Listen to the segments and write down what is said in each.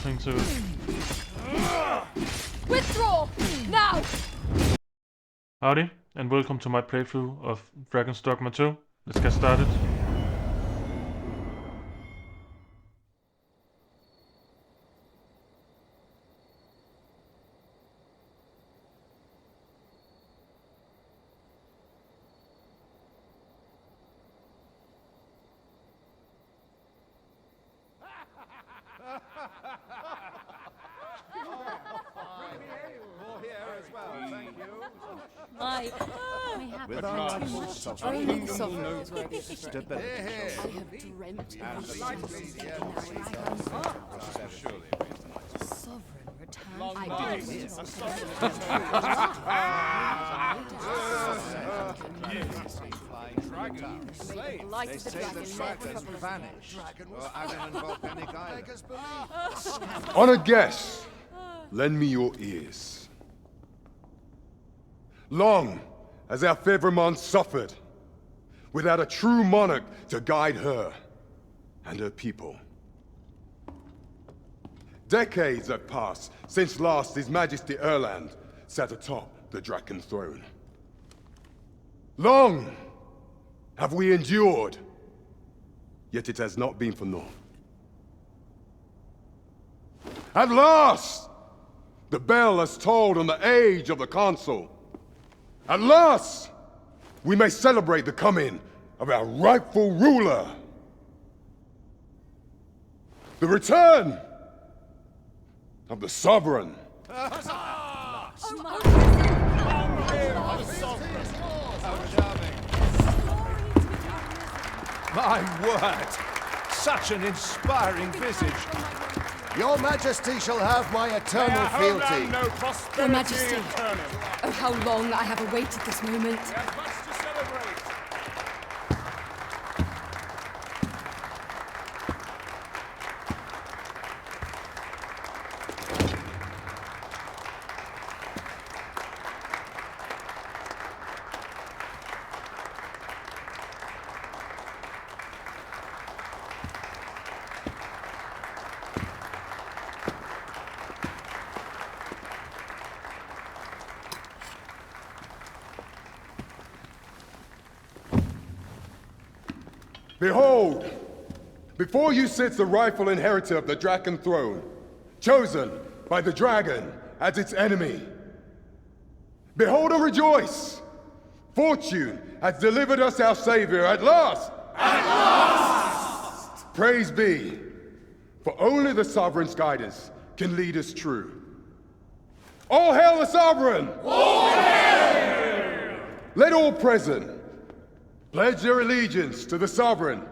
nothing to it. Withdraw! Now! Howdy, and welcome to my playthrough of Dragon's Dogma 2. Let's get started. I have too much to dream of sovereignty. I have dreamt of sovereign return. I did They say the dragons vanished. Or Avalon volcanic island. On a guess, lend me your ears. Long has our Fevrimon suffered, without a true monarch to guide her and her people. Decades have passed since last His Majesty Erland sat atop the Draken throne. Long have we endured, yet it has not been for naught. At last, the bell has tolled on the age of the Council. At last, we may celebrate the coming of our rightful ruler. The return of the Sovereign. My word! Such an inspiring visage. Your Majesty shall have my eternal fealty. Your Majesty, oh how long I have awaited this moment. Behold, before you sits the rightful inheritor of the Draken throne, chosen by the dragon as its enemy. Behold and rejoice! Fortune has delivered us our savior at last! At last! Praise be, for only the Sovereign's guidance can lead us true. All hail the Sovereign! All hail! Let all present pledge their allegiance to the Sovereign.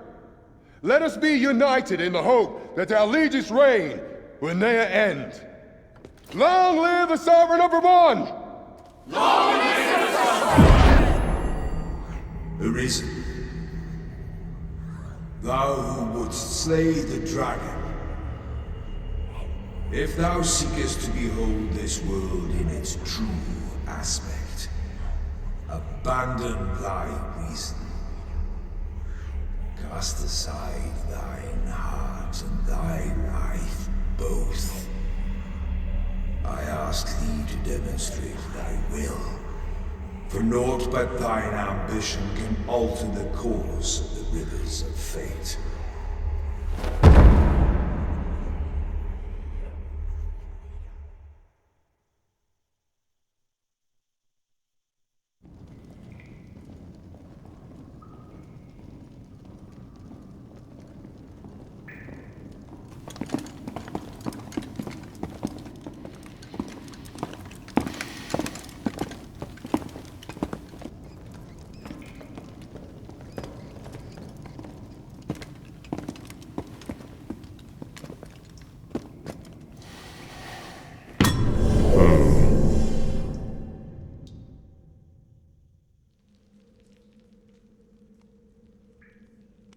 Let us be united in the hope that our liege's reign will ne'er end. Long live the Sovereign of Vermont! Long live the Sovereign! Arisen, thou who wouldst slay the dragon, if thou seekest to behold this world in its true aspect, abandon thy reason. Cast aside thine heart and thy life both. I ask thee to demonstrate thy will, for naught but thine ambition can alter the course of the rivers of fate.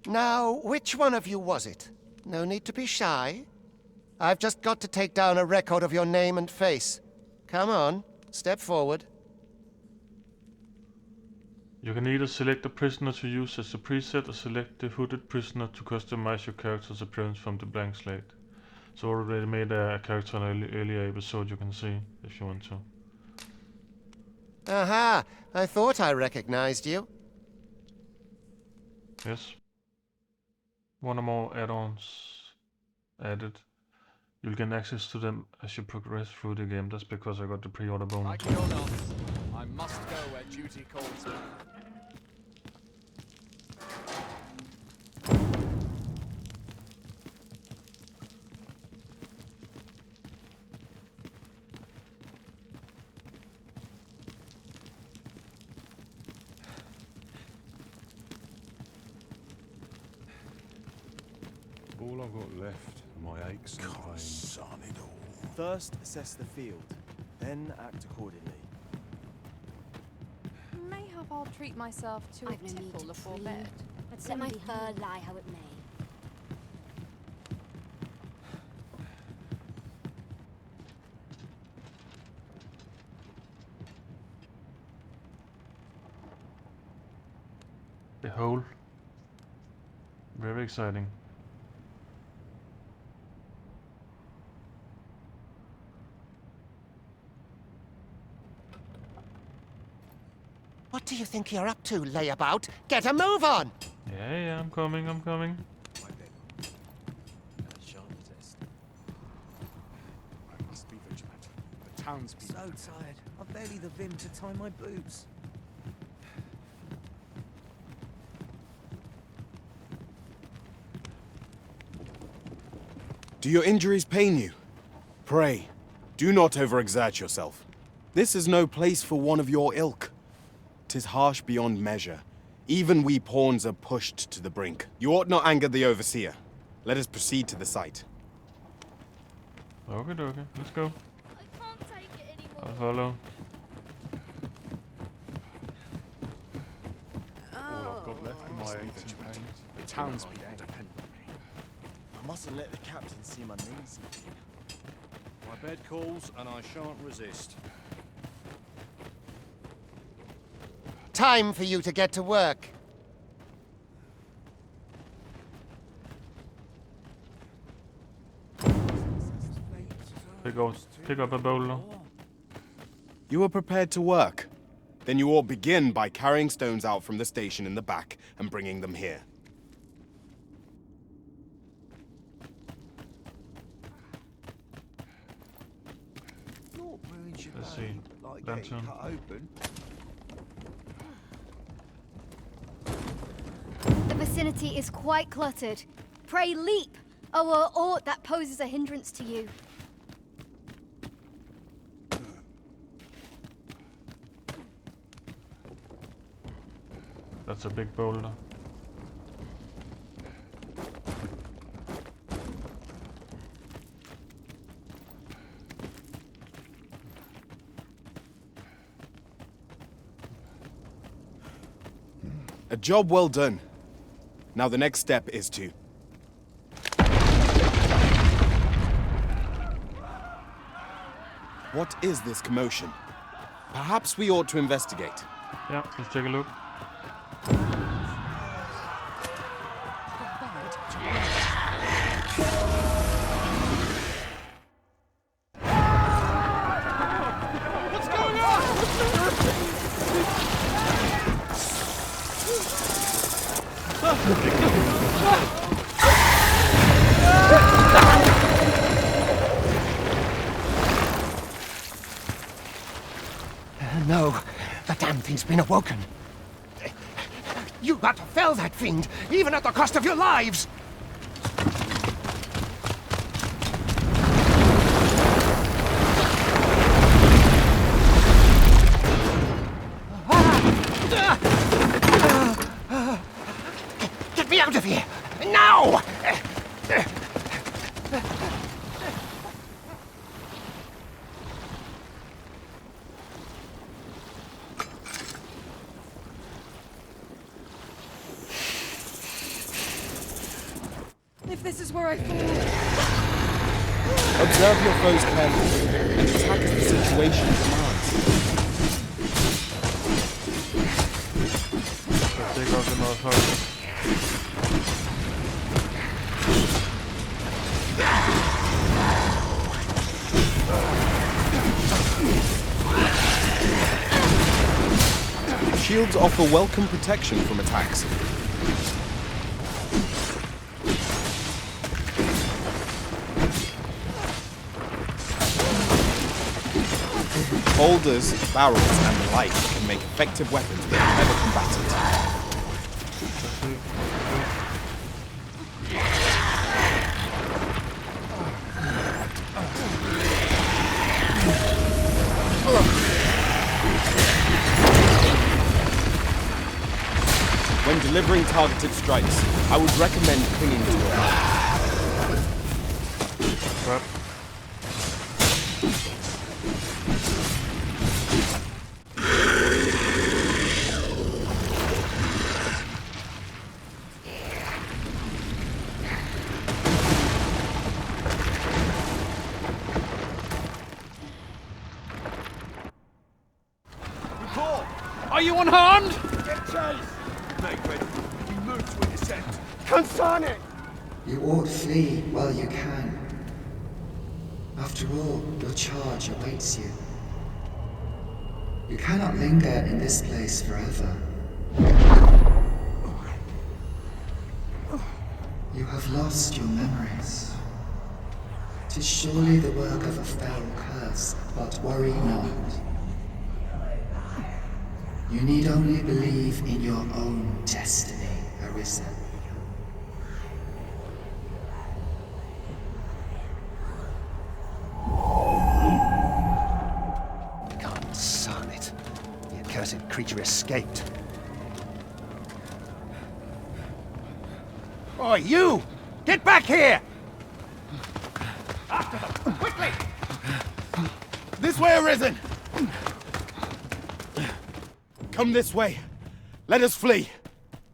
Now, which one of you was it? No need to be shy. I've just got to take down a record of your name and face. Come on, step forward. You can either select a prisoner to use as a preset or select the hooded prisoner to customize your character's appearance from the blank slate. So I already made a character in an earlier episode you can see if you want to. Aha! I thought I recognized you. Yes. One or more add-ons added. You'll gain access to them as you progress through the game. That's because I got the pre-order bonus. Like it or not, I must go where duty calls me. All I've got left are my aches and pains. First, assess the field, then act accordingly. Mayhap I'll treat myself to I've a no need tipple to before clean. bed. Let my fur lie how it may. The hole. Very exciting. What do you think you're up to, layabout? Get a move on! Yeah, I'm coming. My bed. I shan't resist. I must be vigilant. The townspeople. So tired. I've barely the vim to tie my boots. Do your injuries pain you? Pray, do not overexert yourself. This is no place for one of your ilk. 'Tis harsh beyond measure. Even we pawns are pushed to the brink. You ought not anger the overseer. Let us proceed to the site. Okay, let's go. I can't take it anymore. I'll follow. All I've got left are my aches and pains. The townspeople depend on me. I mustn't let the captain see my knees. My bed calls and I shan't resist. Time for you to get to work. Pick up a boulder. You are prepared to work? Then you ought begin by carrying stones out from the station in the back and bringing them here. Let's see. Lantern. The vicinity is quite cluttered. Pray leap, or aught that poses a hindrance to you. That's a big boulder. A job well done. Now the next step is to... What is this commotion? Perhaps we ought to investigate. Yeah, let's take a look. No, the damn thing's been awoken. You got to fell that fiend, even at the cost of your lives! Get me out of here! Now! If this is where I fall... Observe your foes carefully and attack as the situation demands. Let's take out the motherfucker. shields offer welcome protection from attacks. Holders, barrels, and the like can make effective weapons with clever combatants. When delivering targeted strikes, I would recommend clinging to it. Crap. Are you unharmed? Get chase! Make ready. You move to a descent. Consign it! You ought flee while you can. After all, your charge awaits you. You cannot linger in this place forever. You have lost your memories. 'Tis surely the work of a fell curse, but worry not. You need only believe in your own destiny, Arisen. Consign it. The accursed creature escaped. Oh, you! Get back here! After them! Quickly! This way, Arisen! Come this way. Let us flee.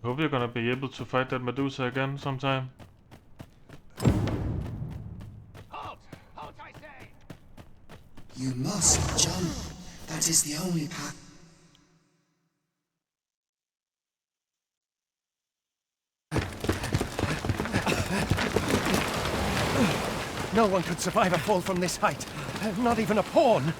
Hope you're gonna be able to fight that Medusa again sometime. Halt! Halt, I say! You must jump. That is the only path. No one could survive a fall from this height. Not even a pawn.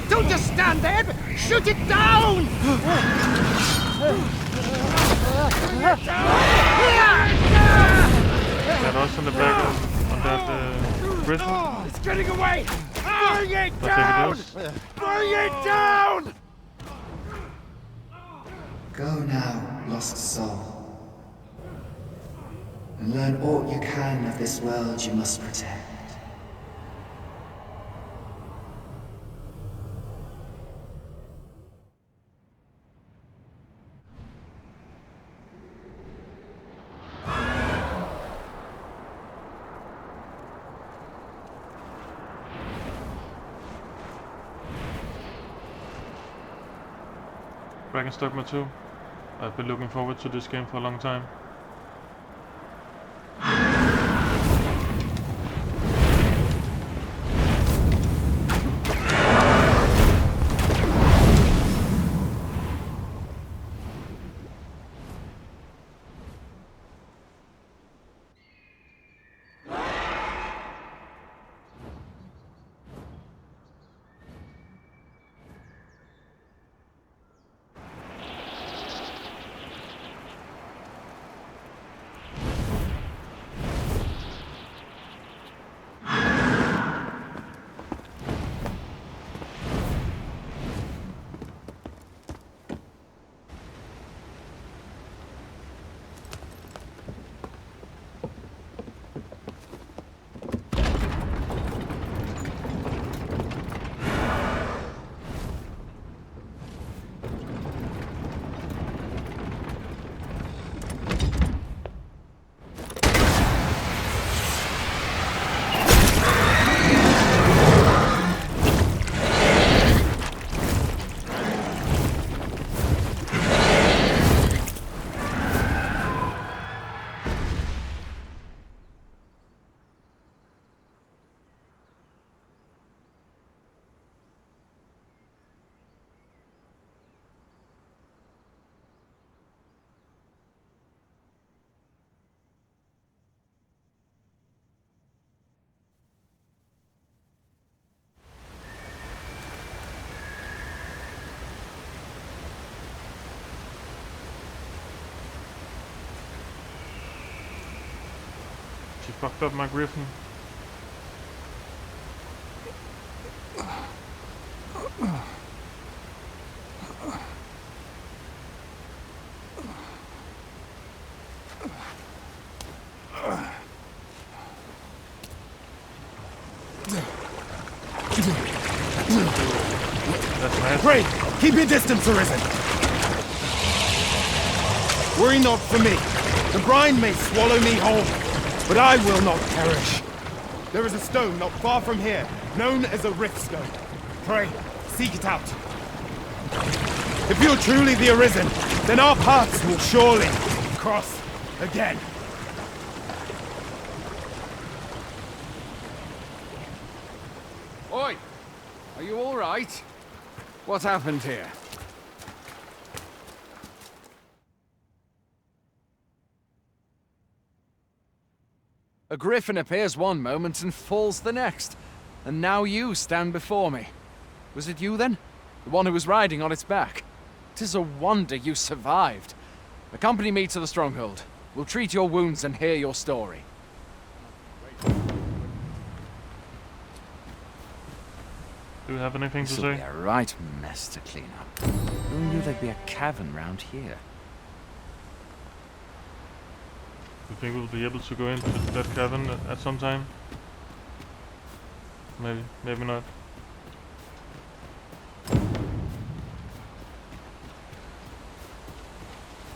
Don't just stand there! Shoot it down! That us in the back on that prison. It's getting away! Bring it I think it down! is. Bring it down! Go now, lost soul. And learn all you can of this world you must protect. Kraken Dogma 2. I've been looking forward to this game for a long time. fucked up my griffin. Pray, keep your distance, Arisen. Worry not for me. The brine may swallow me whole, but I will not perish. There is a stone not far from here, known as a rift stone. Pray, seek it out. If you're truly the Arisen, then our paths will surely cross again. Oi! Are you all right? What happened here? A griffin appears one moment and falls the next. And now you stand before me. Was it you then? The one who was riding on its back? 'Tis a wonder you survived. Accompany me to the stronghold. We'll treat your wounds and hear your story. Do you have anything to This'll say? be a right mess to clean up. Who knew there'd be a cavern round here? You think we'll be able to go into that cavern at some time? Maybe, maybe not.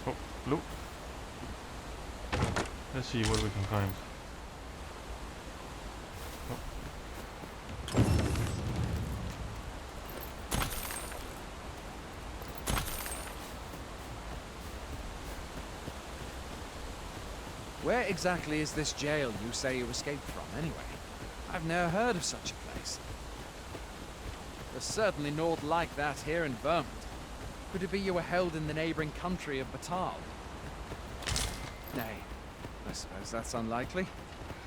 Oh, look. Let's see what we can find. Where exactly is this jail you say you escaped from, anyway? I've never heard of such a place. There's certainly naught like that here in Vermont. Could it be you were held in the neighboring country of Batal? Nay, I suppose that's unlikely.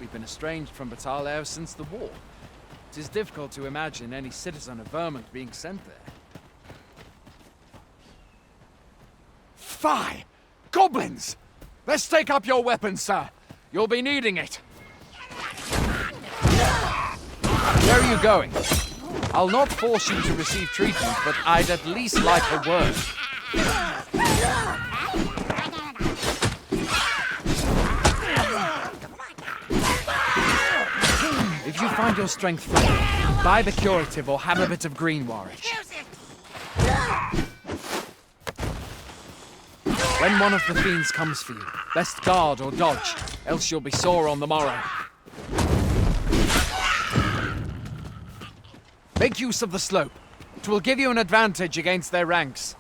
We've been estranged from Batal ever since the war. It is difficult to imagine any citizen of Vermont being sent there. Fie! Goblins! Let's take up your weapons, sir. You'll be needing it. Where are you going? I'll not force you to receive treatment, but I'd at least like a word. If you find your strength failing, buy the curative or have a bit of green Warwick. When one of the fiends comes for you, best guard or dodge, else you'll be sore on the morrow. Make use of the slope. It will give you an advantage against their ranks.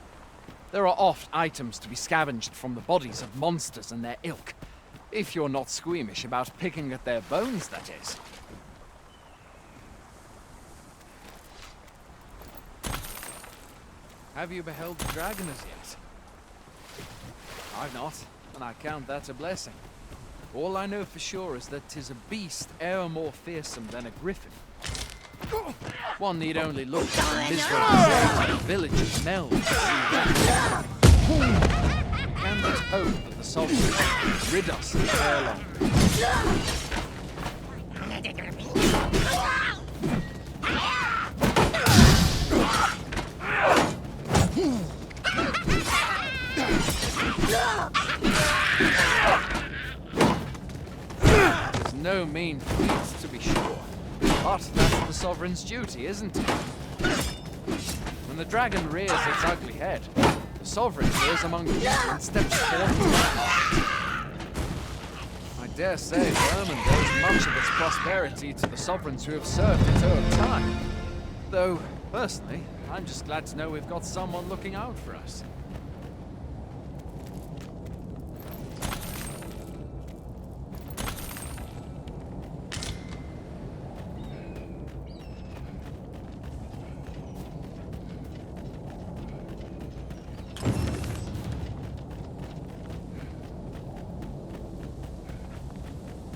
There are oft items to be scavenged from the bodies of monsters and their ilk. If you're not squeamish about picking at their bones, that is. Have you beheld the dragon as yet? I've not, and I count that a blessing. All I know for sure is that 'tis a beast e'er more fearsome than a griffin. One need only look at the miserable state of the village of Mel to see that. Can but hope that the sovereign will rid us ere long. There's no mean feat, to be sure. But that's the sovereign's duty, isn't it? When the dragon rears its ugly head, the sovereign goes among the people and steps forward. I dare say Vermin owes much of its prosperity to the sovereigns who have served it over time. Though, personally, I'm just glad to know we've got someone looking out for us.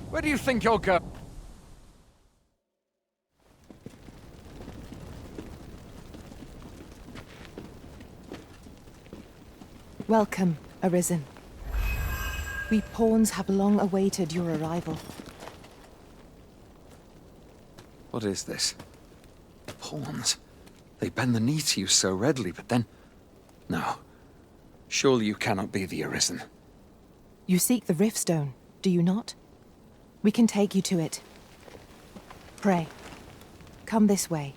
Where do you think you'll go? Welcome, Arisen. We pawns have long awaited your arrival. What is this? Pawns. They bend the knee to you so readily, but then... No. Surely you cannot be the Arisen. You seek the Riftstone, do you not? We can take you to it. Pray. Come this way.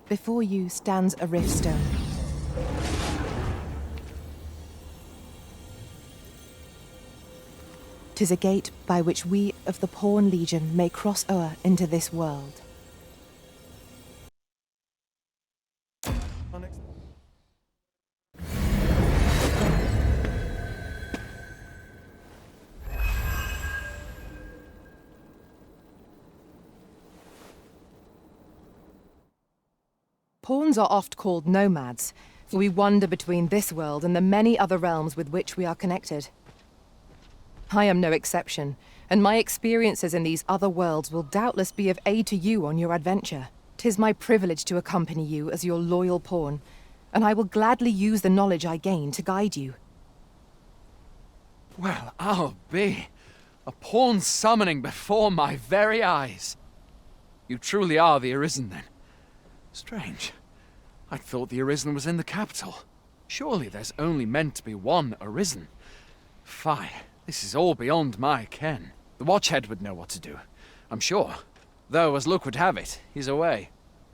Before you stands a Riftstone. "'Tis a gate by which we of the Pawn Legion may cross o'er into this world. Pawns are oft called nomads, for we wander between this world and the many other realms with which we are connected. I am no exception, and my experiences in these other worlds will doubtless be of aid to you on your adventure. 'Tis my privilege to accompany you as your loyal pawn, and I will gladly use the knowledge I gain to guide you." Well, I'll be. A pawn summoning before my very eyes. You truly are the Arisen, then. Strange. I'd thought the Arisen was in the capital. Surely there's only meant to be one Arisen. Fie, this is all beyond my ken. The Watchhead would know what to do, I'm sure. Though, as luck would have it, he's away.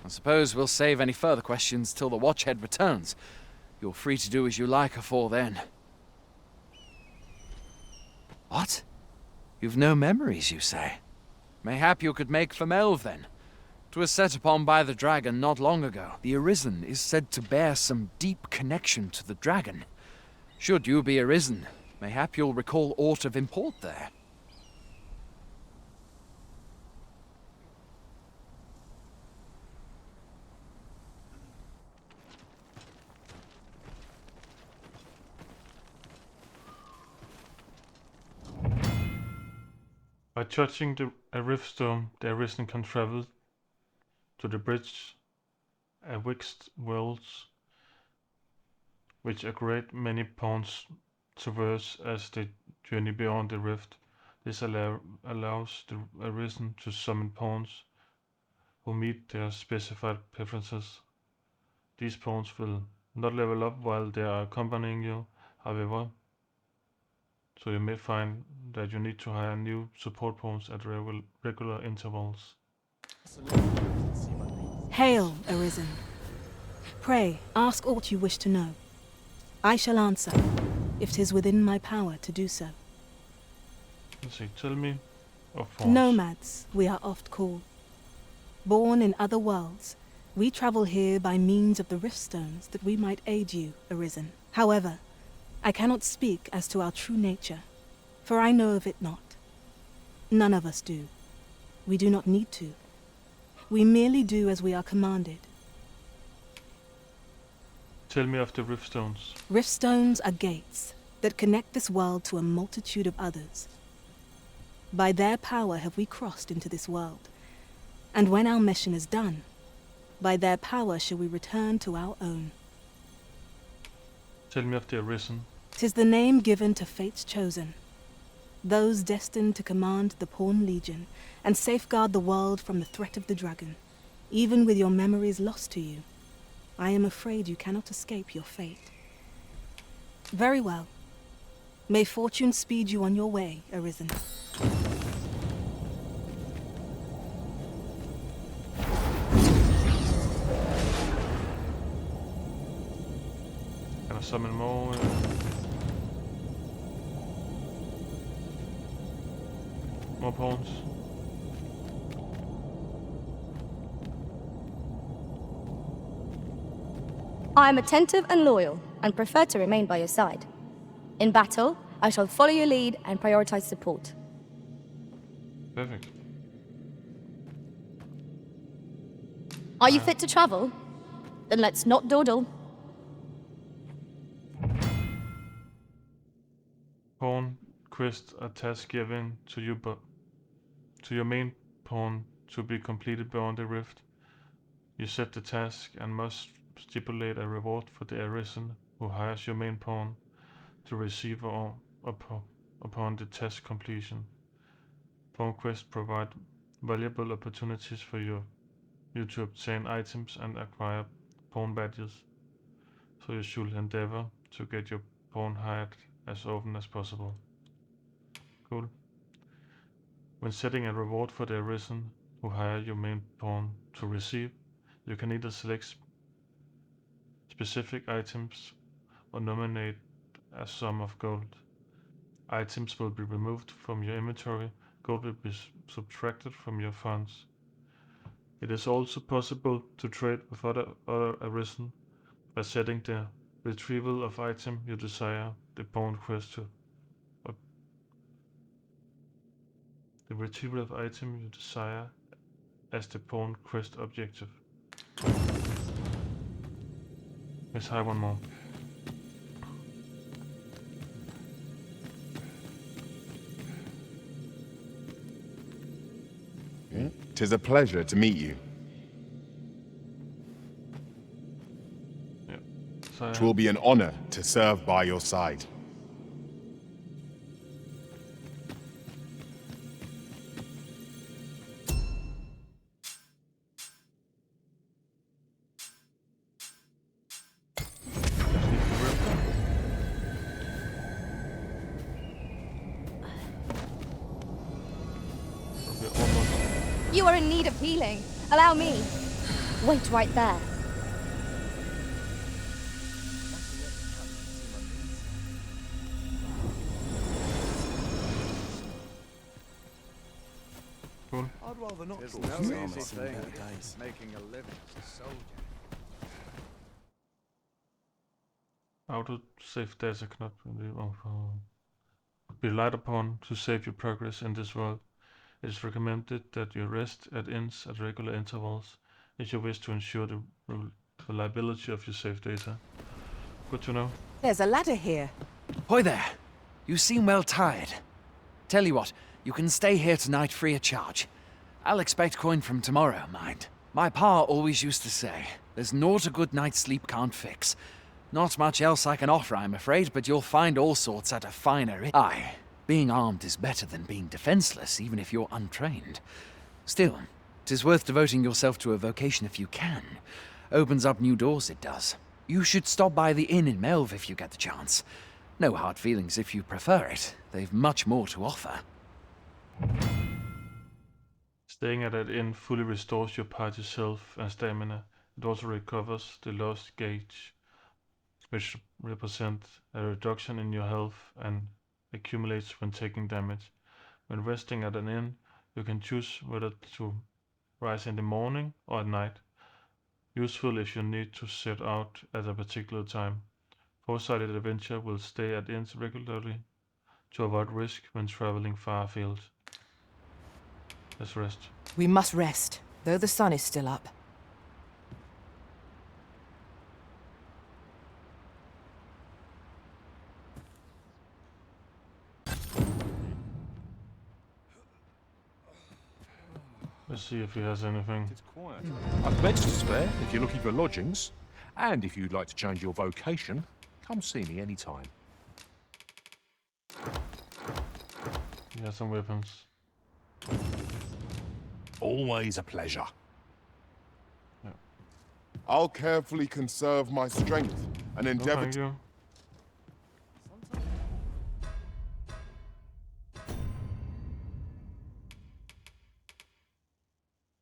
I suppose we'll save any further questions till the Watchhead returns. You're free to do as you like afore then. What? You've no memories, you say? Mayhap you could make for Melve, then. 'Twas set upon by the dragon not long ago. The Arisen is said to bear some deep connection to the dragon. Should you be Arisen, mayhap you'll recall aught of import there. By touching a riftstone, the Arisen can travel to the bridge Awixt worlds, which a great many pawns traverse as they journey beyond the rift. This allows the Arisen to summon pawns who meet their specified preferences. These pawns will not level up while they are accompanying you, however, so you may find that you need to hire new support pawns at regular intervals. Hail, Arisen. Pray, ask aught you wish to know. I shall answer, if 'tis within my power to do so. Let's see, tell me of pawns. Nomads, we are oft called. Born in other worlds, we travel here by means of the riftstones that we might aid you, Arisen. However, I cannot speak as to our true nature, for I know of it not. None of us do. We do not need to. We merely do as we are commanded. Tell me of the riftstones. Riftstones are gates that connect this world to a multitude of others. By their power have we crossed into this world, and when our mission is done, by their power shall we return to our own. Tell me of the Arisen. 'Tis the name given to fate's chosen, those destined to command the Pawn Legion and safeguard the world from the threat of the dragon. Even with your memories lost to you, I am afraid you cannot escape your fate. Very well. May fortune speed you on your way, Arisen. Can I summon more? More pawns? I am attentive and loyal, and prefer to remain by your side. In battle, I shall follow your lead and prioritize support. Perfect. Are you fit to travel? Then let's not dawdle. Pawn quest a task given to you, but to your main pawn to be completed beyond the rift. You set the task and must stipulate a reward for the Arisen who hires your main pawn to receive a upon the task completion. Pawn quests provide valuable opportunities for you to obtain items and acquire pawn badges, so you should endeavor to get your pawn hired as often as possible. Cool. When setting a reward for the Arisen who hire your main pawn to receive, you can either select specific items or nominate a sum of gold. Items will be removed from your inventory, gold will be subtracted from your funds. It is also possible to trade with other Arisen by setting the retrieval of item you desire the pawn quest to. The retrieval of item you desire as the pawn quest objective. Let's hide one more. Tis a pleasure to meet you. It will be an honor to serve by your side. You are in need of healing. Allow me. Wait right there. Cool. I'd rather not. There's go no to easy some thing better days. making a living as a soldier. Auto-save data cannot be relied upon to save your progress in this world. It is recommended that you rest at inns at regular intervals if you wish to ensure the reliability of your save data. Good to know. There's a ladder here. Hoy there. You seem well tired. Tell you what, you can stay here tonight free of charge. I'll expect coin from tomorrow, mind. My pa always used to say, there's naught a good night's sleep can't fix. Not much else I can offer, I'm afraid, but you'll find all sorts at a finer inn. Aye, being armed is better than being defenseless, even if you're untrained. Still, 'tis worth devoting yourself to a vocation if you can. Opens up new doors, it does. You should stop by the inn in Melve if you get the chance. No hard feelings if you prefer it. They've much more to offer. Staying at that inn fully restores your party's health and stamina. It also recovers the lost gauge, which represents a reduction in your health and accumulates when taking damage. When resting at an inn, you can choose whether to rise in the morning or at night. Useful if you need to set out at a particular time. Foresighted adventure will stay at inns regularly to avoid risk when traveling far afield. Let's rest. We must rest, though the sun is still up. Let's see if he has anything. It's quiet. I've beds to spare if you're looking for lodgings. And if you'd like to change your vocation, come see me anytime. He has some weapons. Always a pleasure. Yeah. I'll carefully conserve my strength and endeavor thank you.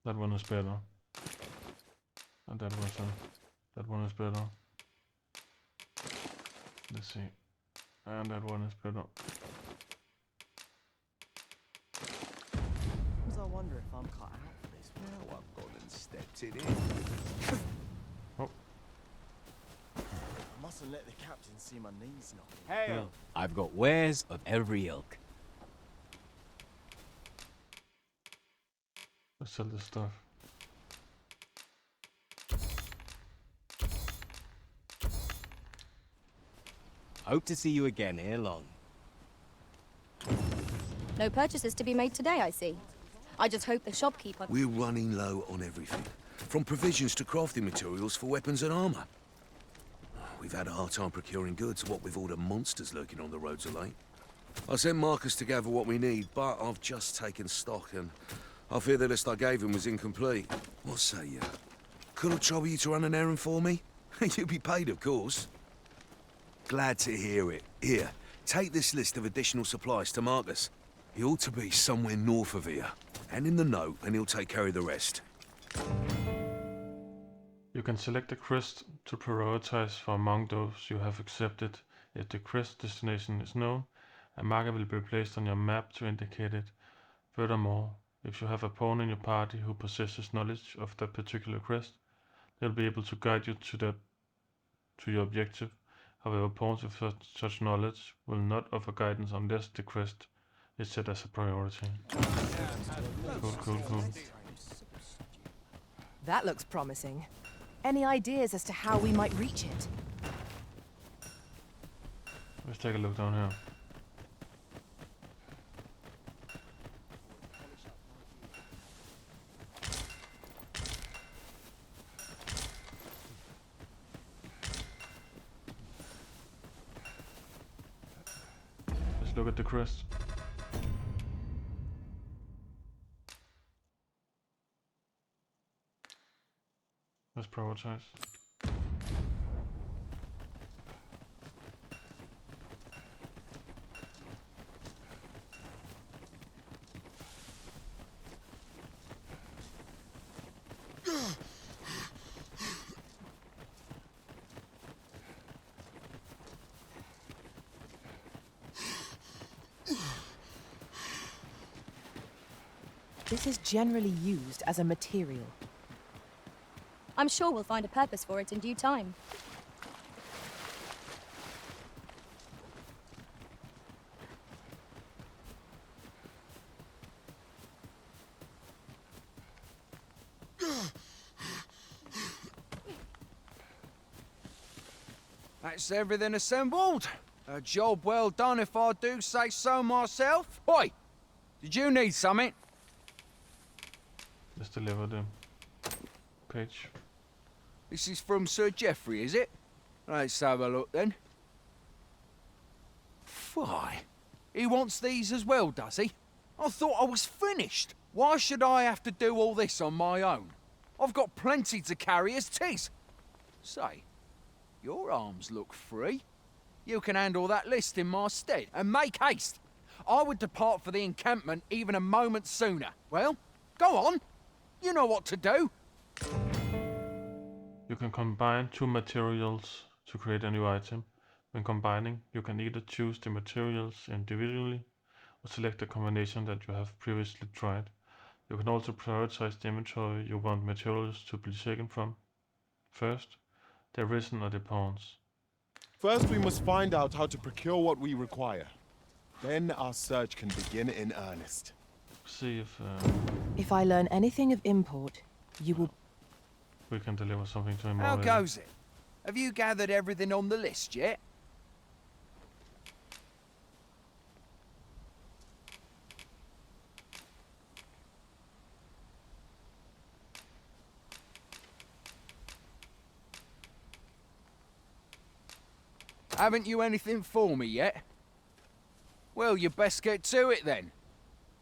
That one is better. And that one is better. Let's see. And that one is better. I wonder if I'm cut out for this. Now I've gone and stepped it in. Oh. I mustn't let the captain see my knees knocking. Hey, well, I've got wares of every ilk. Let's sell this stuff. Hope to see you again ere long. No purchases to be made today, I see. I just hope the shopkeeper... We're running low on everything, from provisions to crafting materials for weapons and armor. We've had a hard time procuring goods, what with all the monsters lurking on the roads of late. I sent Marcus to gather what we need, but I've just taken stock and I fear the list I gave him was incomplete. What say you? Could I trouble you to run an errand for me? You'll be paid, of course. Glad to hear it. Here, take this list of additional supplies to Marcus. He ought to be somewhere north of here. Hand him the note and he'll take care of the rest. You can select a quest to prioritize for among those you have accepted. If the quest destination is known, a marker will be placed on your map to indicate it. Furthermore, if you have a pawn in your party who possesses knowledge of that particular quest, they'll be able to guide you to your objective. However, pawns with such knowledge will not offer guidance unless the quest is set as a priority. Cool. That looks promising. Any ideas as to how we might reach it? Let's take a look down here. Let's look at the quest. Let's prioritize. This is generally used as a material. I'm sure we'll find a purpose for it in due time. That's everything assembled. A job well done if I do say so myself. Oi! Did you need something? Let's deliver the page. This is from Sir Geoffrey, is it? Let's have a look then. Fie. He wants these as well, does he? I thought I was finished. Why should I have to do all this on my own? I've got plenty to carry as 'tis. Say, your arms look free. You can handle that list in my stead, and make haste. I would depart for the encampment even a moment sooner. Well, go on. You know what to do. You can combine two materials to create a new item. When combining, you can either choose the materials individually or select a combination that you have previously tried. You can also prioritize the inventory you want materials to be taken from. First, the Ryzen or the pawns. First, we must find out how to procure what we require. Then our search can begin in earnest. See if If I learn anything of import, you will... we can deliver something to him How already. goes it? Have you gathered everything on the list yet? Haven't you anything for me yet? Well, you best get to it then.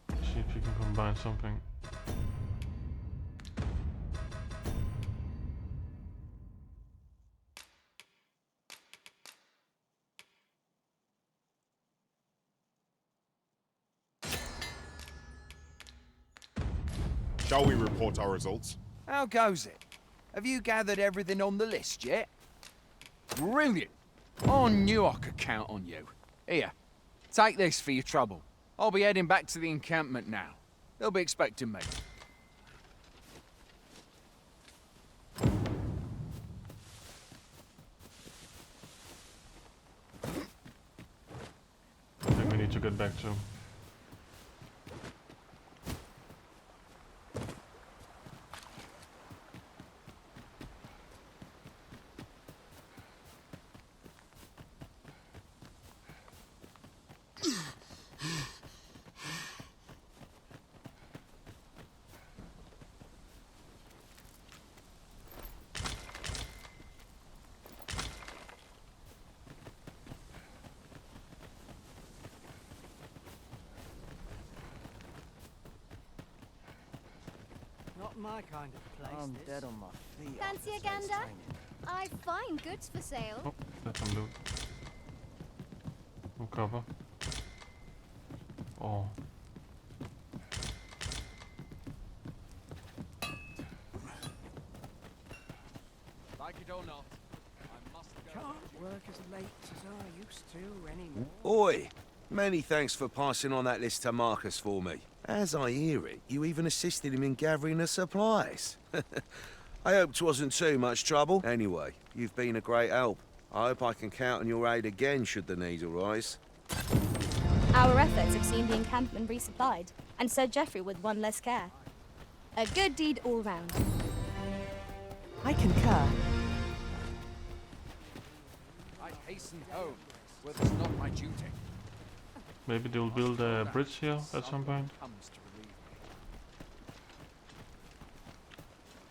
See if we can combine something. Shall we report our results? How goes it? Have you gathered everything on the list yet? Brilliant! I knew I could count on you. Here, take this for your trouble. I'll be heading back to the encampment now. They'll be expecting me. I think we need to get back to. my kind of place. I'm dead on my feet. Fancy a gander? I find goods for sale. Oh, that's some loot. No cover. Oh. Like it or not, I must go. Can't work as late as I used to anymore. Oi! Many thanks for passing on that list to Marcus for me. As I hear it, you even assisted him in gathering the supplies. I hope 'twasn't too much trouble. Anyway, you've been a great help. I hope I can count on your aid again should the need arise. Our efforts have seen the encampment resupplied, and Sir Geoffrey with one less care. A good deed all round. I concur. I hasten home, where it's not my duty. Maybe they'll build a bridge here at some point.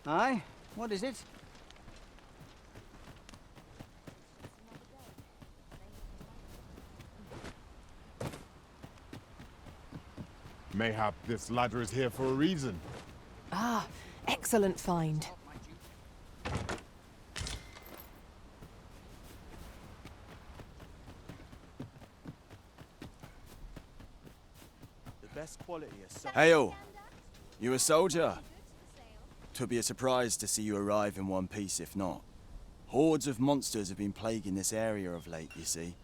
Aye, what is it? Mayhap this ladder is here for a reason. Ah, excellent find. The best quality is... Hail! You a soldier? 'Twould be a surprise to see you arrive in one piece, if not. Hordes of monsters have been plaguing this area of late, you see.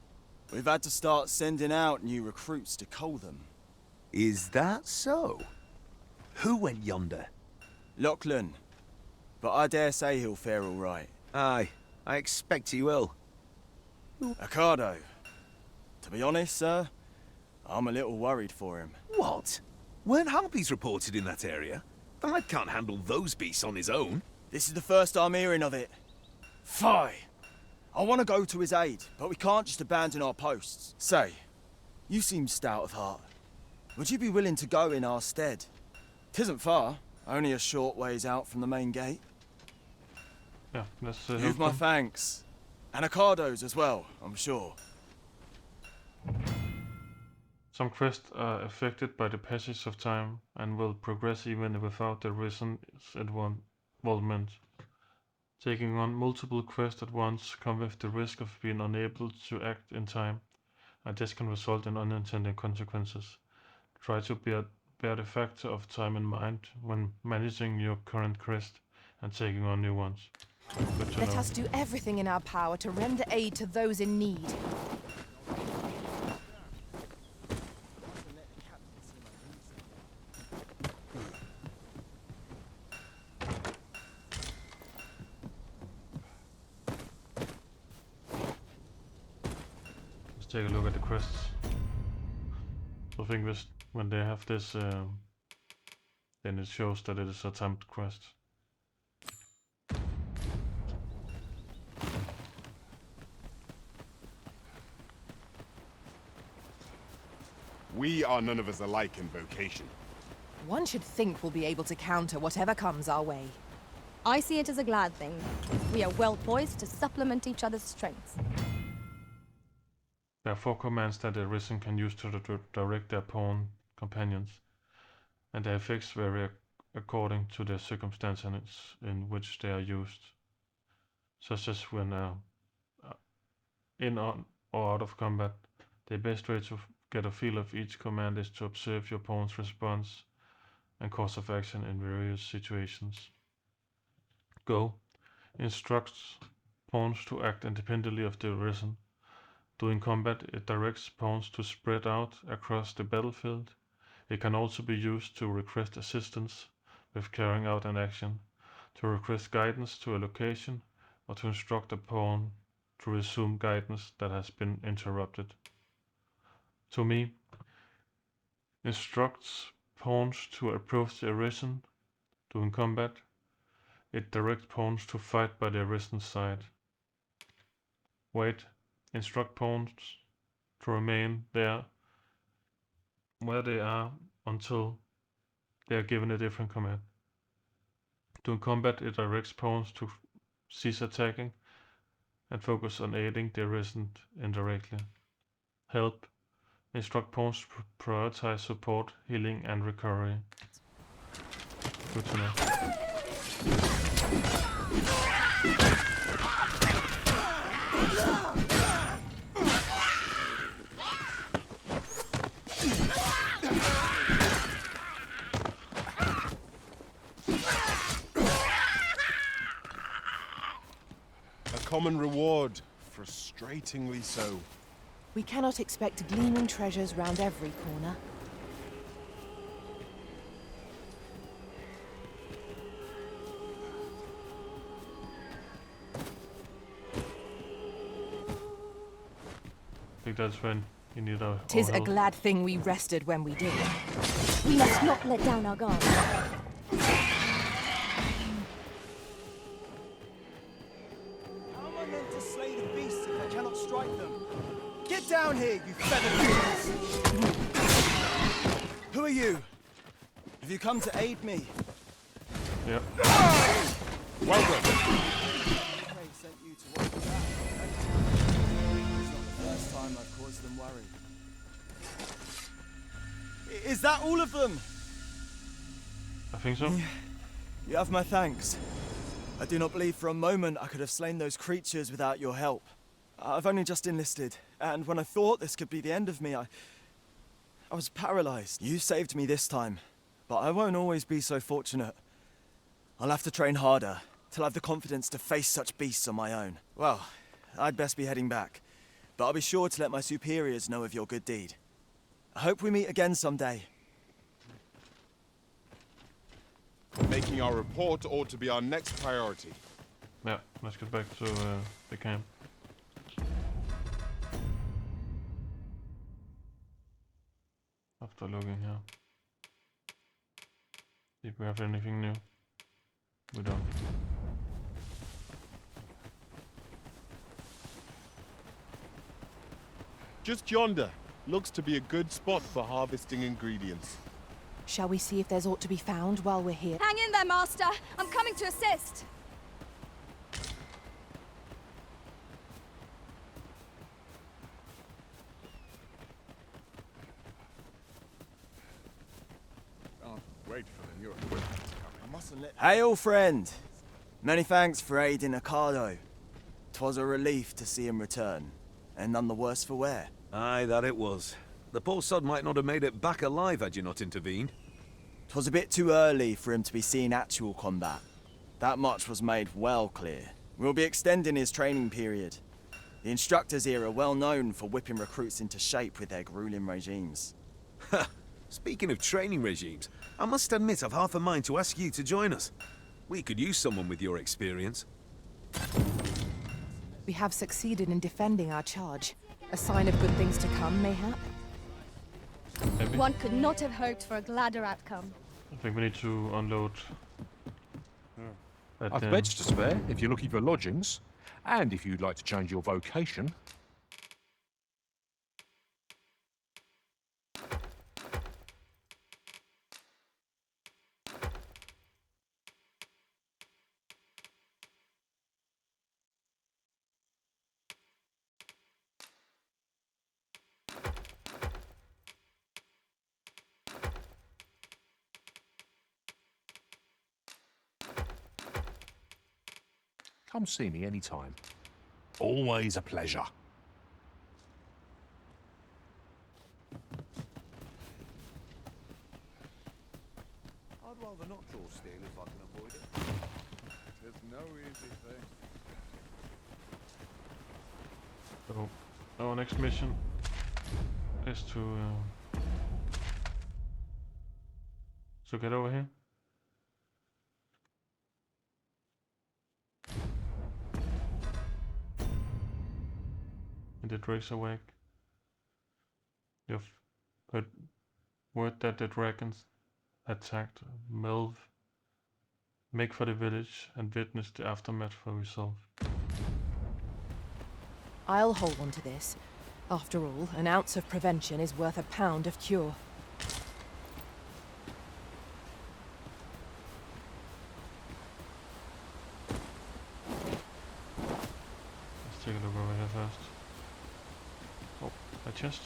We've had to start sending out new recruits to cull them. Is that so? Who went yonder? Lachlan. But I dare say he'll fare all right. Aye, I expect he will. Ocado. To be honest, sir, I'm a little worried for him. What? Weren't harpies reported in that area? The lad can't handle those beasts on his own. This is the first I'm hearing of it. Fie! I want to go to his aid, but we can't just abandon our posts. Say, you seem stout of heart. Would you be willing to go in our stead? 'Tisn't far, only a short ways out from the main gate. Yeah, let's You've my thanks. And Ocado's as well, I'm sure. Some quests are affected by the passage of time and will progress even without the Ryzen's involvement. Taking on multiple quests at once comes with the risk of being unable to act in time, and this can result in unintended consequences. Try to bear the factor of time in mind when managing your current quest and taking on new ones. Good to Let know. us do everything in our power to render aid to those in need. Let's take a look at the quests. So I think this, when they have this, then it shows that it is a timed quest. We are none of us alike in vocation. One should think we'll be able to counter whatever comes our way. I see it as a glad thing. We are well poised to supplement each other's strengths. There are 4 commands that the Ryzen can use to direct their pawn companions, and their effects vary according to the circumstances in which they are used, such as when in on or out of combat. The best way to get a feel of each command is to observe your pawn's response and course of action in various situations. Go instructs pawns to act independently of the Ryzen. During combat, it directs pawns to spread out across the battlefield. It can also be used to request assistance with carrying out an action, to request guidance to a location, or to instruct a pawn to resume guidance that has been interrupted. To me, instructs pawns to approach the Ryzen. During combat, it directs pawns to fight by the Ryzen's side. Wait. Instruct pawns to remain there where they are until they are given a different command. During combat, it directs pawns to cease attacking and focus on aiding the Ryzen indirectly. Help. Instruct pawns to prioritize support, healing, and recovery. Good to know. A common reward, frustratingly so. We cannot expect gleaming treasures round every corner. I think that's when you need our 'Tis a help. glad thing we rested when we did. We must not let down our guard. How am I meant to slay the beasts if I cannot strike them? Get down here, you feathered beasts! Who are you? Have you come to aid me? Yep. Welcome! Craig sent you to watch me out. It's not the first time I've caused them worry. Is that all of them? I think so. You have my thanks. I do not believe for a moment I could have slain those creatures without your help. I've only just enlisted, and when I thought this could be the end of me, I was paralyzed. You saved me this time, but I won't always be so fortunate. I'll have to train harder, till I've the confidence to face such beasts on my own. Well, I'd best be heading back, but I'll be sure to let my superiors know of your good deed. I hope we meet again someday. Making our report ought to be our next priority. Yeah, let's get back to the camp. After looking here. See if we have anything new. We don't. Just yonder. Looks to be a good spot for harvesting ingredients. Shall we see if there's aught to be found while we're here? Hang in there, Master. I'm coming to assist. Wait for the new equipment to come in. I mustn't let... Hail, friend! Many thanks for aiding Ocado. 'Twas a relief to see him return, and none the worse for wear. Aye, that it was. The poor sod might not have made it back alive had you not intervened. 'Twas a bit too early for him to be seeing actual combat. That much was made well clear. We'll be extending his training period. The instructors here are well known for whipping recruits into shape with their grueling regimes. Ha! Speaking of training regimes, I must admit I've half a mind to ask you to join us. We could use someone with your experience. We have succeeded in defending our charge. A sign of good things to come, mayhap? Maybe. One could not have hoped for a gladder outcome. I think we need to unload. At, I've beds to spare if you're looking for lodgings, and if you'd like to change your vocation. Come see me anytime. Always a pleasure. I'd rather not draw steel if I can avoid it. There's no easy thing. So our next mission is to get over here. And the Drake's awake. You've heard word that the dragons attacked Melv. Make for the village and witness the aftermath for yourself. I'll hold on to this. After all, an ounce of prevention is worth a pound of cure. Let's take a look over here first. Oh, a chest.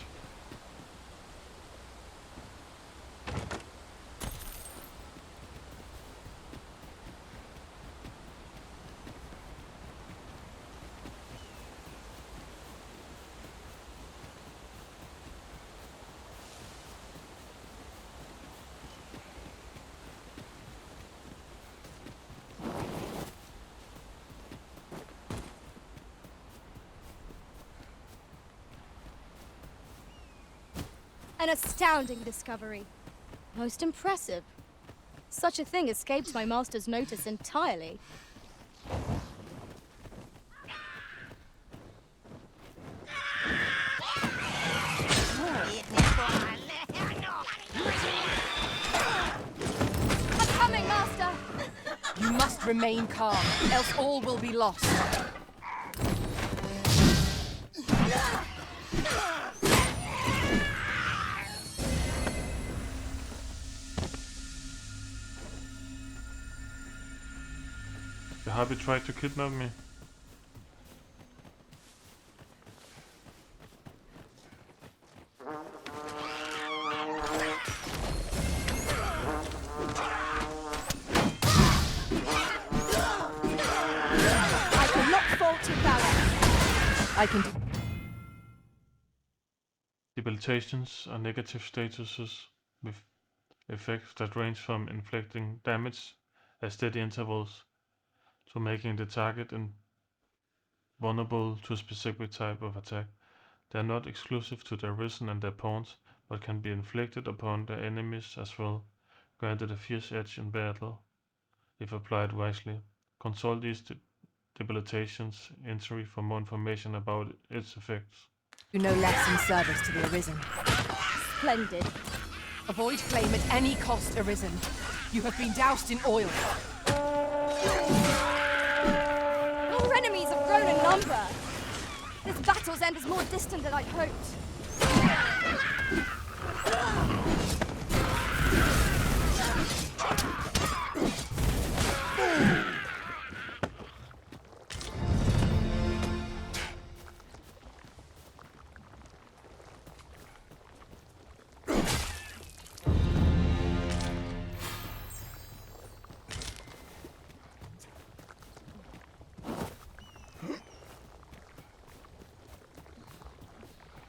An astounding discovery. Most impressive. Such a thing escaped my master's notice entirely. I'm coming, Master! You must remain calm, else all will be lost. The Harpy tried to kidnap me. I cannot fault your balance. I can... Debilitations are negative statuses with effects that range from inflicting damage at steady intervals to making the target vulnerable to a specific type of attack. They are not exclusive to their Ryzen and their pawns, but can be inflicted upon their enemies as well, granted a fierce edge in battle, if applied wisely. Consult these debilitations entry for more information about its effects. Do no less in service to the Arisen. Splendid. Avoid flame at any cost, Arisen. You have been doused in oil. Our enemies have grown in number. This battle's end is more distant than I'd hoped.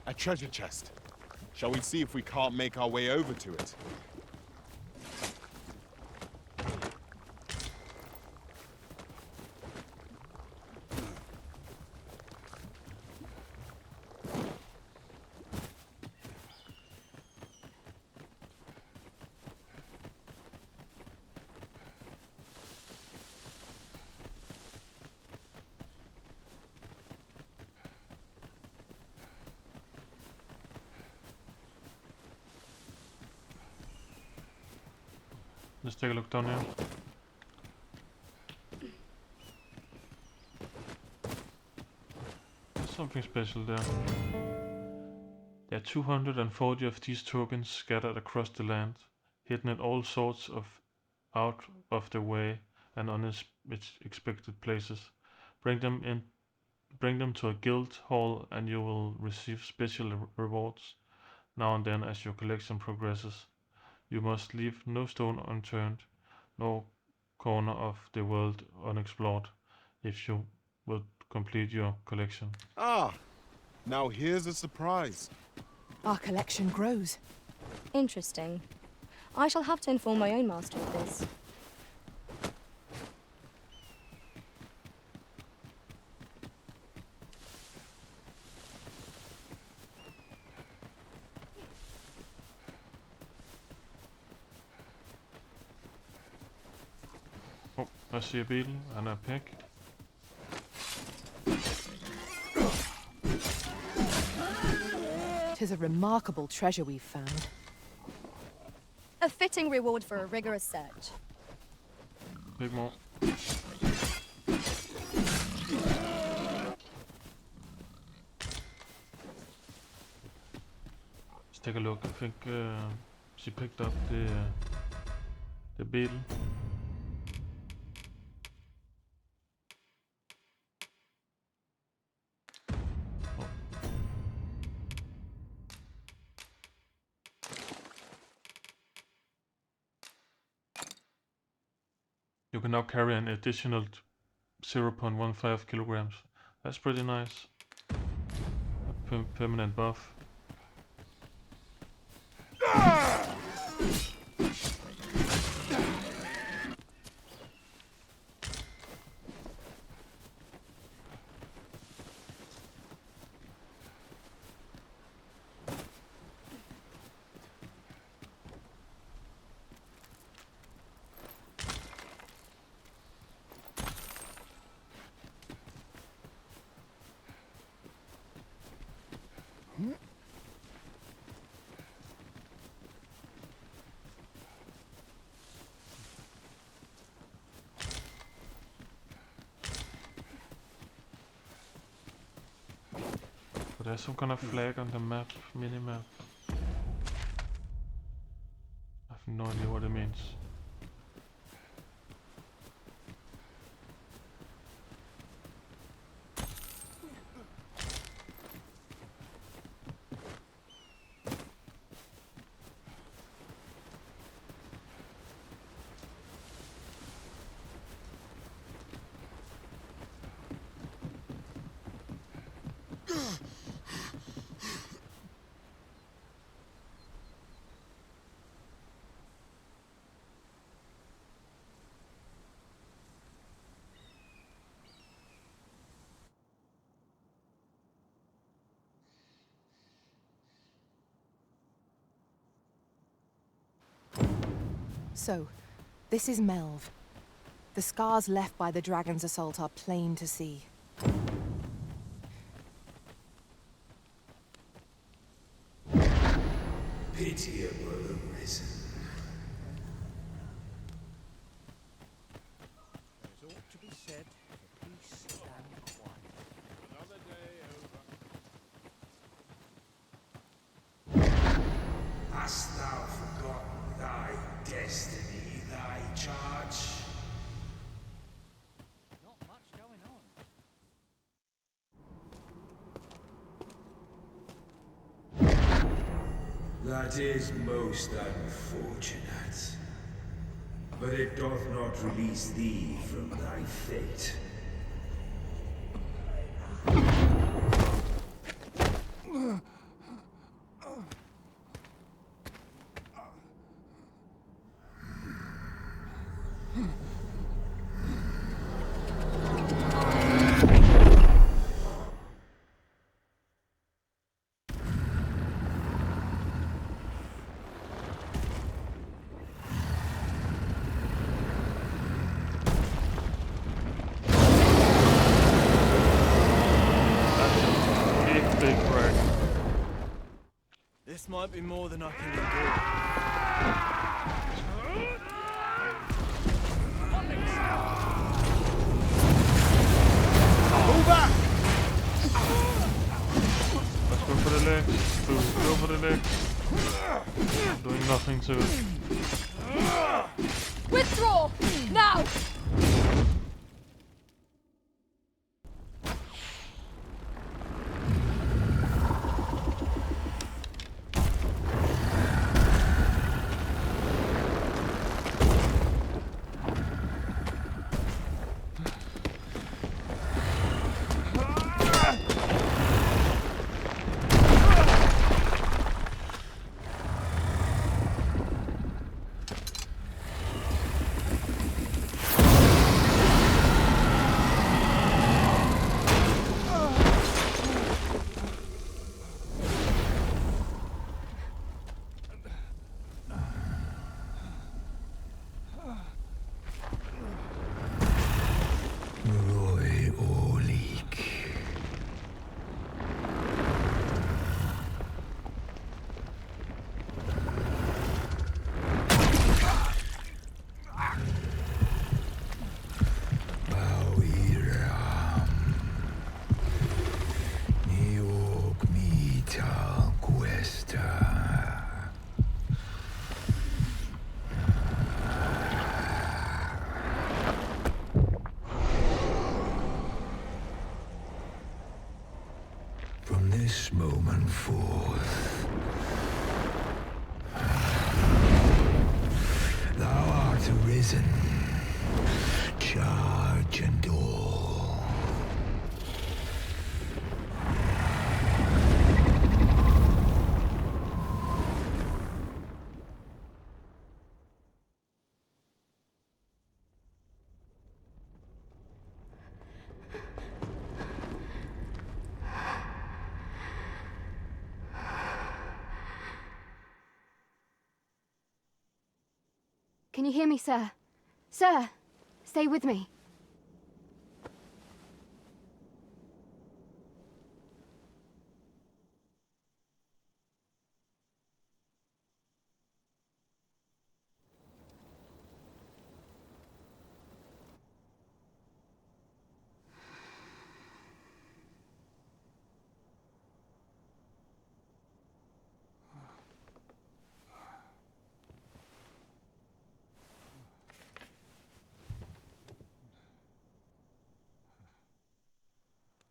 A treasure chest. Shall we see if we can't make our way over to it? Let's take a look down here. There's something special there. There are 240 of these tokens scattered across the land, hidden in all sorts of out of the way and unexpected places. Bring them to a guild hall and you will receive special rewards now and then as your collection progresses. You must leave no stone unturned, no corner of the world unexplored, if you will complete your collection. Ah, now here's a surprise. Our collection grows. Interesting. I shall have to inform my own master of this. Oh, I see a beetle and a pig. Tis a remarkable treasure we've found. A fitting reward for a rigorous search. Big more. Let's take a look. I think she picked up the beetle. You can now carry an additional 0.15 kilograms. That's pretty nice. A permanent buff. But there's some kind of flag on the map, mini-map. I have no idea what it means. So, this is Melv. The scars left by the dragon's assault are plain to see. Pitiable Arisen. There's ought to be said for peace and quiet. Another day over. Hast thou forgotten thy destiny, thy charge? Not much going on. That is most unfortunate. But it doth not release thee from thy fate. This might be more than I can endure. Pull back! Let's go for the legs. Go for the legs. I'm doing nothing to it. Withdraw! Now! From this moment forth, thou art arisen, charge and all. Can you hear me, sir? Sir, stay with me.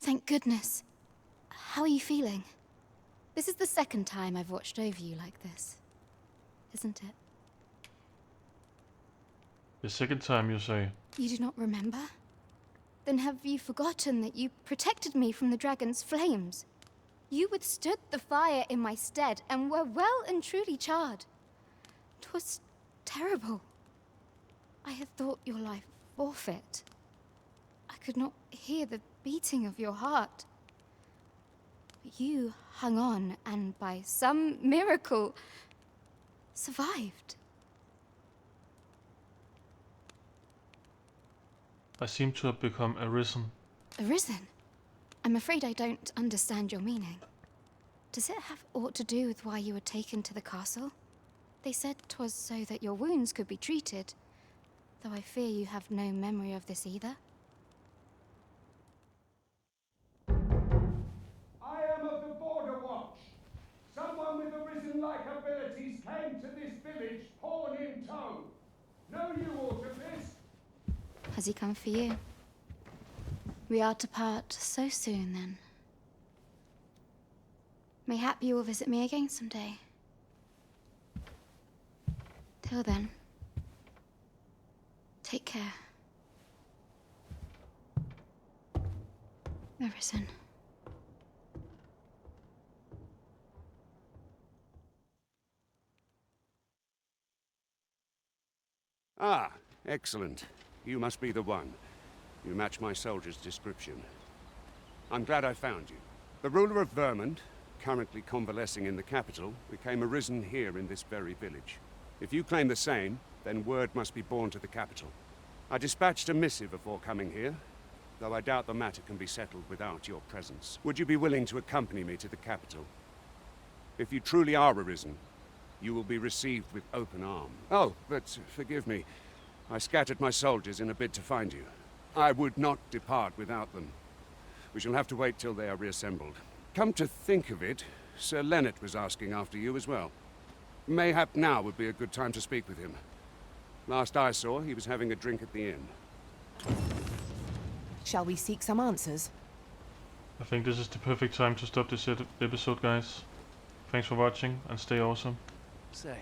Thank goodness. How are you feeling? This is the second time I've watched over you like this, isn't it? The second time, you say? You do not remember? Then have you forgotten that you protected me from the dragon's flames? You withstood the fire in my stead and were well and truly charred. 'Twas terrible. I had thought your life forfeit. I could not hear the beating of your heart. But you hung on and by some miracle survived. I seem to have become arisen. Arisen? I'm afraid I don't understand your meaning. Does it have aught to do with why you were taken to the castle? They said 'twas so that your wounds could be treated, though I fear you have no memory of this either. I am of the Border Watch. Someone with arisen-like abilities came to this village, pawn in tow. Know you aught of this? Has he come for you? We are to part so soon, then. Mayhap you will visit me again someday. Till then, take care. Arisen. Ah, excellent. You must be the one. You match my soldier's description. I'm glad I found you. The ruler of Vermont, currently convalescing in the capital, became arisen here in this very village. If you claim the same, then word must be borne to the capital. I dispatched a missive before coming here, though I doubt the matter can be settled without your presence. Would you be willing to accompany me to the capital? If you truly are arisen, you will be received with open arms. Oh, but forgive me. I scattered my soldiers in a bid to find you. I would not depart without them. We shall have to wait till they are reassembled. Come to think of it, Sir Leonard was asking after you as well. Mayhap now would be a good time to speak with him. Last I saw, he was having a drink at the inn. Shall we seek some answers? I think this is the perfect time to stop this episode, guys. Thanks for watching and stay awesome. Say,